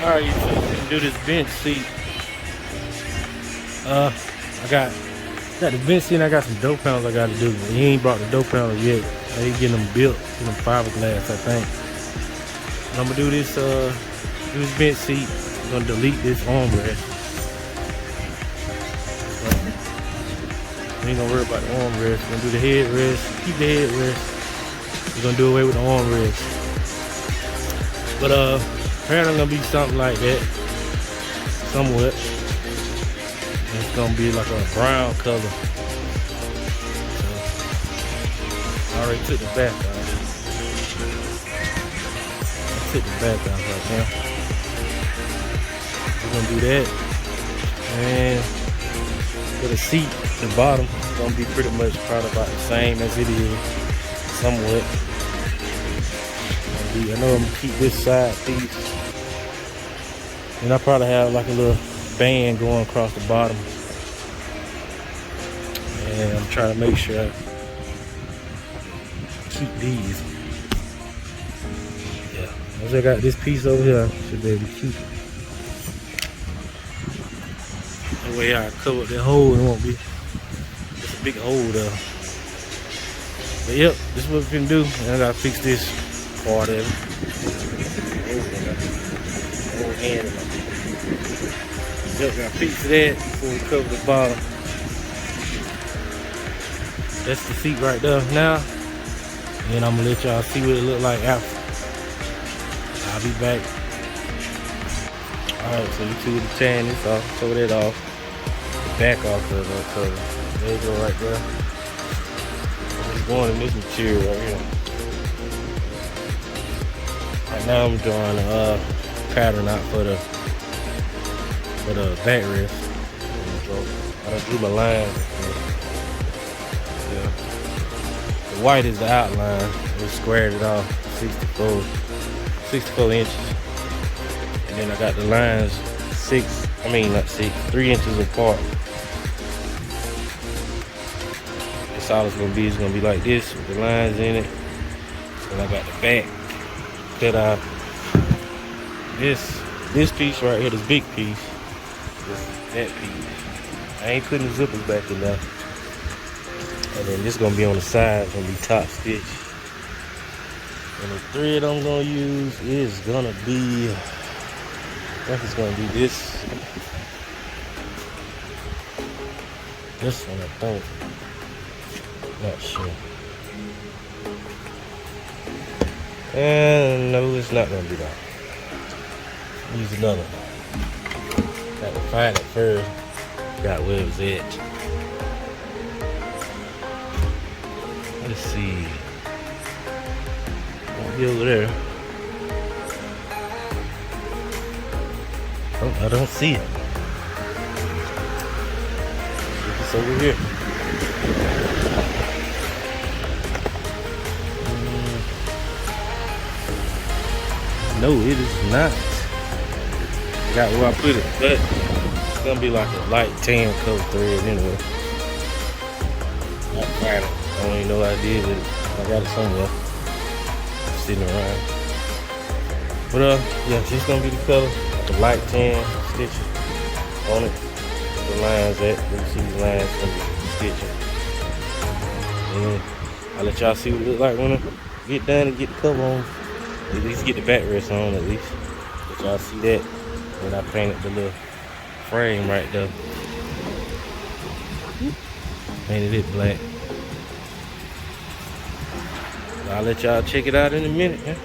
Alright, so we can do this bench seat. I got the bench seat and I got some dope panels I gotta do. He ain't brought the dope panels yet. I ain't getting them built, get them fiberglass, I think. And I'm gonna do this bench seat. I'm gonna delete this armrest. We ain't gonna worry about the armrest. We're gonna do the headrest, keep the headrest. We're gonna do away with the armrest. But apparently gonna be something like that. Somewhat. And it's gonna be like a brown color. So, I already took the back out. I took the back out right now. We're gonna do that. And for the seat, the bottom, it's gonna be pretty much probably about the same as it is. Somewhat. I know I'm gonna keep this side piece. And I probably have like a little band going across the bottom. And I'm trying to make sure I keep these. Yeah, once I got this piece over here, I should be able to keep it. That way I cover that hole, it won't be just a big hole there. But yep, this is what we can do. And I gotta fix this part of it. Whole hand in my Yep, gotta fix that before we cover the bottom. That's the seat right there now. And I'm gonna let y'all see what it look like after. I'll be back. Alright, so you see the tan this off, cover that off. The back off of the cover. There you go right there. I'm just going in this material right here. Right now I'm drawing a pattern out for the backrest. I done drew my lines. Yeah. The white is the outline. We squared it off 64 inches. And then I got the lines 3 inches apart. That's all it's gonna be. It's gonna be like this with the lines in it. And I got the back cut out. This piece right here, this big piece, that piece. I ain't putting the zippers back in there. And then this gonna be on the side, it's gonna be top stitch. And the thread I'm gonna use is gonna be, I think it's gonna be this one, I think. Not sure. And no, it's not gonna be that. Use another one. Got to find it first. Got where it was at. Let's see. Won't be over there. Oh, I don't see it. It's over here. No, it is not. Got where I put it, but it's gonna be like a light tan color thread anyway. I find it. I don't even know what I did with it. I got it somewhere. It's sitting around. But yeah, it's gonna be the color. Like a light tan stitching on it. The lines at. You see these lines gonna be stitching. And I'll let y'all see what it look like when I get done and get the cover on. At least get the backrest on at least. Let y'all see that. And I painted the little frame right there. Painted it black. I'll let y'all check it out in a minute. Yeah?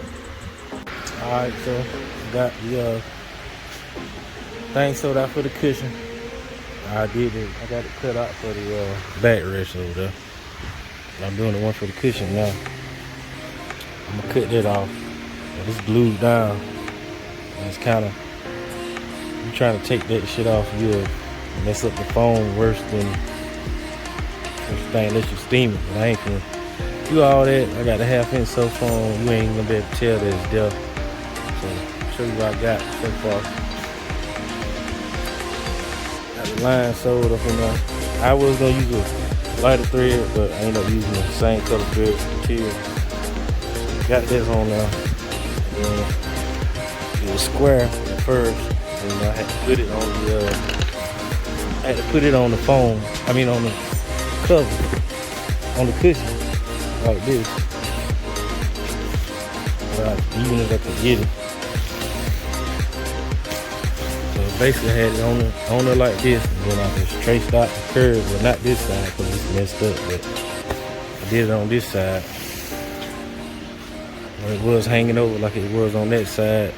Alright, so got the thing sewed out for the cushion. I did it. I got it cut out for the backrest over there. I'm doing the one for the cushion now. I'm gonna cut that off. It's glued down. And it's kind of, you trying to take that shit off, you'll mess up the foam worse than everything unless you steam it. But I ain't gonna do all that. I got a 1/2 inch so foam. You ain't gonna be able to tell that it's there. So I'll show you what I got so far. Got the line sewed up in there. I was gonna use a lighter thread, but I ended up using the same color thread material. Got this on now. And it was square first, and I had to put it on the I had to put it on the foam. I mean on the cover, on the cushion, like this. Right, even if I could get it. So basically I had it on there like this, and then I just traced out the curve, but not this side because it's messed up, but I did it on this side. When it was hanging over like it was on that side,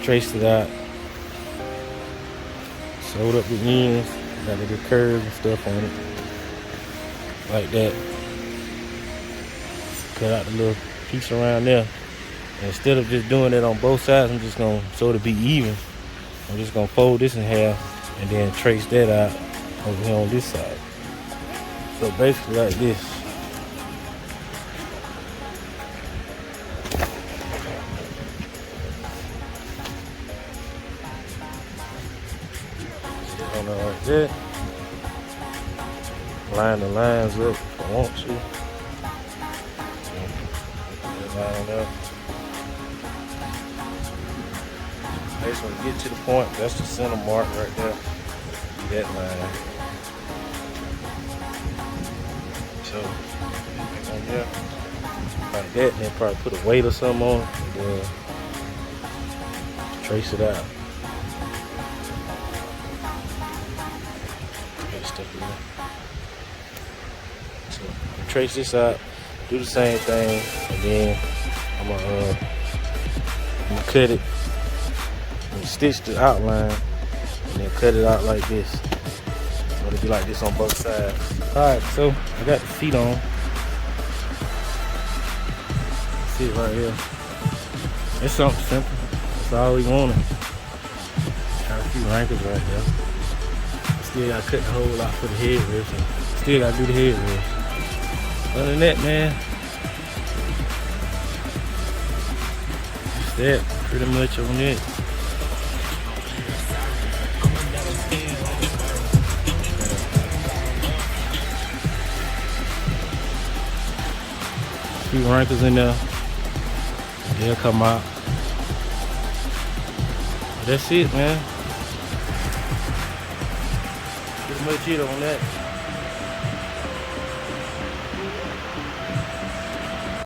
traced it out, sewed up the ends, got a little curve and stuff on it, like that. Cut out the little piece around there. And instead of just doing it on both sides, I'm just gonna, so to be even, I'm just gonna fold this in half and then trace that out over here on this side. So basically like this. On there like that. Line the lines up if I want to. Line up. Next when we get to the point, that's the center mark right there. That line. So, on there, like that, and then probably put a weight or something on it, and then trace it out. So, trace this out, do the same thing, and then I'm gonna cut it. Stitch the outline and then cut it out like this. So it'll be like this on both sides. Alright, so I got the feet on. See it right here. It's something simple. That's all we wanted. Got a few wrinkles right there. Still gotta cut the hole out for the headrest. And still gotta do the headrest. Other than that, man, that's that pretty much on it. Few wrinkles in there, they'll come out. That's it, man. Pretty much it on that.